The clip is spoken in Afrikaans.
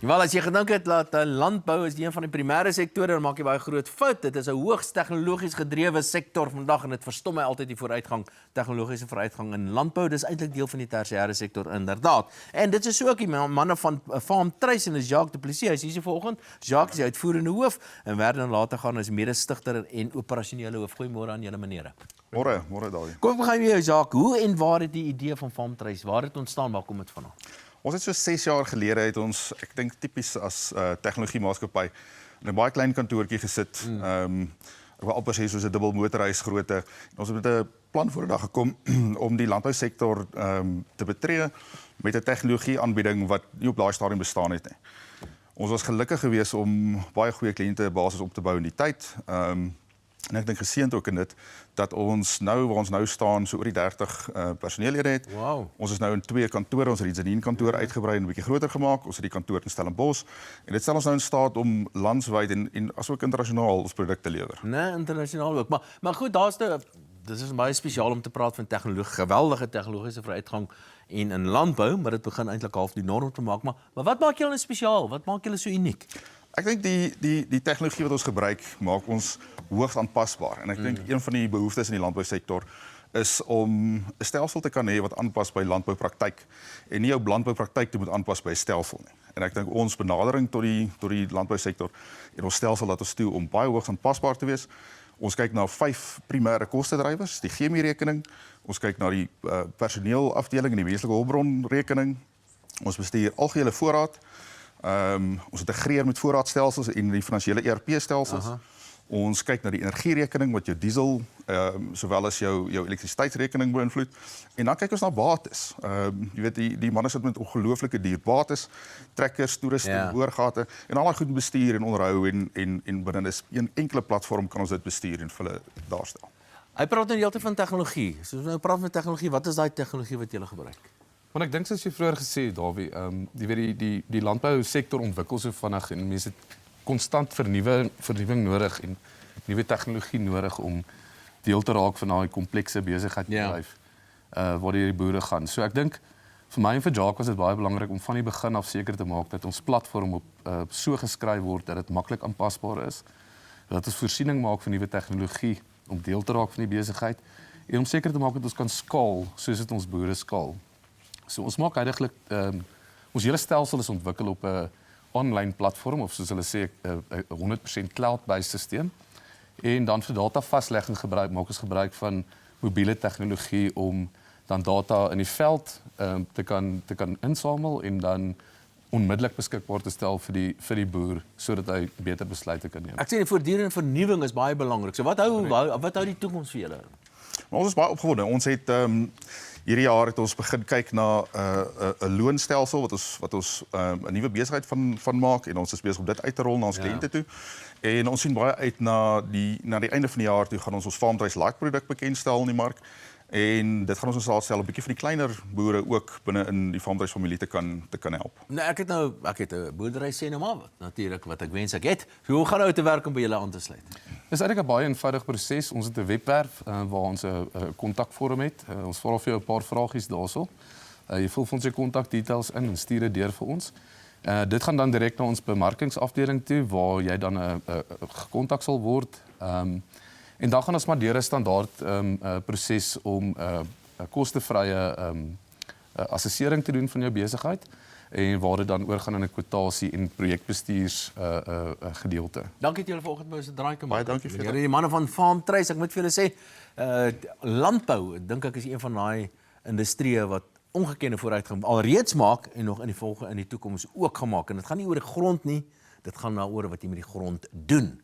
Wel, as jy gedink het dat landbou is een van die primêre sektore, dan maak jy baie groot fout. Dit is 'n hoogs tegnologies gedrewe sektor vandag en dit verstom my altyd die vooruitgang, tegnologiese vooruitgang in landbou. Dis eintlik deel van die tersiêre sektor inderdaad. En dit is ook die manne van Farm Trace en is Jacques du Plessis. Hy is hier vanoggend. Jacques is die uitvoerende hoof en werd dan later gaan as mede-stigter en operasionele hoof. Goeiemôre aan julle menere. Môre daai. Kom ek begin met jou, Jacques. Hoe en waar het die idee van Farm Trace, waar het ontstaan, waar kom dit vandaan? Ons het so 6 jaar gelede het ons, ek dink tipies as tegnologie maatskappy, in 'n baie klein kantoortjie gesit. Ek wil amper sê soos 'n dubbel motorhuis grootte. Ons het met 'n plan voor die dag gekom om die landbousektor te betree met 'n tegnologie aanbieding wat nie op daai stadium bestaan het nie. Ons was gelukkig geweest om baie goeie kliëntebasis op te bou in die tyd. En ek dink geseënd ook in dit dat ons nou waar ons nou staan so oor die 30 personeellede het. Wow. Ons is nou in 2 kantore, ons het die Zenien kantoor uitgebrei en 'n bietjie groter gemaak. Ons het die kantoor in Stellenbosch en dit stel ons nou in staat om landwyd en asook internasionaal ons produkte lewer. Nee, internasionaal ook. Maar goed, dis is baie spesiaal om te praat van tegnologie, geweldige tegnologiese vooruitgang en in landbou, maar dit begin eintlik half die norm te maak. Maar wat maak julle spesiaal? Wat maak julle so uniek? Ek dink die tegnologie wat ons gebruik maak ons hoogs aanpasbaar en ek dink een van die behoeftes in die landbousektor is om 'n stelsel te kan hê wat aanpas by landboupraktyk en nie jou landboupraktyk te moet aanpas by 'n stelsel nie. En ek dink ons benadering tot die landbousektor en ons stelsel laat ons toe om baie hoogs aanpasbaar te wees. Ons kyk na 5 primêre kostedrywers, die chemierekening, ons kyk na die personeelafdeling en die menslike hulpbronrekening. Ons bestuur algehele voorraad. Ons integreer met voorraadstelsels en die finansiële ERP-stelsels. Ons kyk na die energierekening wat jou diesel sowel as jou elektrisiteitsrekening beïnvloed. En dan kyk ons na bates. Jy weet die manne sit met ongelooflike duur bates, trekkers, toerusting, boorgate en al daai goed bestuur en onderhou en binne 'n enkele platform kan ons dit bestuur en vir hulle daarstel. Hy praat nou die hele tyd van tegnologie. So nou praat van tegnologie, wat is daai tegnologie wat julle gebruik? Want ek dink soos jy vroeër gesê het, Dawie, die landbousektor ontwikkel so vinnig en mense het konstant vernuwing nodig en nuwe tegnologie nodig om deel te raak van daai komplekse besigheidsbedryf waar die boere gaan. So ek dink vir my en vir Jacques was dit baie belangrik om van die begin af seker te maak dat ons platform op so geskryf word dat dit maklik aanpasbaar is, dat ons voorsiening maak van nuwe tegnologie om deel te raak van die besigheid en om seker te maak dat ons kan skaal soos dit ons boere skaal. So ons maak eintlik ons hele stelsel is ontwikkel op 'n online platform of soos hulle sê 'n 100% cloud-based stelsel. En dan vir data vaslegging maak ons gebruik van mobiele tegnologie om dan data in die veld te kan insamel en dan onmiddellik beskikbaar te stel vir die boer sodat hy beter besluite kan neem. Ek sê die voortdurende vernuwing is baie belangrik. So wat hou die toekoms vir julle? Maar ons is baie opgewonde. Ons het hierdie jaar het ons begin kyk na 'n loonstelsel wat ons 'n nuwe besigheid van maak en ons is besig om dit uit te rol na ons kliënte toe. En ons sien baie uit na die einde van die jaar toe gaan ons Farm Trace Lite produk bekendstel in die mark. En dit gaan ons in staat stel 'n bietjie vir die kleiner boere ook binne in die Farm Trace familie te kan help. Nee, ek het 'n boerdery sê nou maar natuurlik wat ek wens ek het. So hoe gaan nou te werk om by julle aan te sluit? Dis eintlik 'n baie eenvoudige proses. Ons het 'n webwerf waar ons 'n kontakvorm het. Ons vra vir jou 'n paar vragies daarso. Jy vul vir ons jou kontakdetails in en stuur dit deur vir ons. Dit gaan dan direk na ons bemarkingsafdeling toe waar jy dan gekontak sal word. En dan gaan ons maar deur 'n standaard proses om 'n kostevrye assessering te doen van jou besigheid en waar dit dan oorgaan in 'n kwotasie en projekbestuurs gedeelte. Dankie dat julle vanoggend by ons 'n draai kom. Baie dankie vir dit. Die manne van Farm Trace, ek moet vir julle sê, landbou dink ek is een van daai industrieë wat ongekende vooruitgang alreeds maak en nog in die toekoms ook gemaak. En dit gaan nie oor die grond nie, dit gaan daaroor wat jy met die grond doen.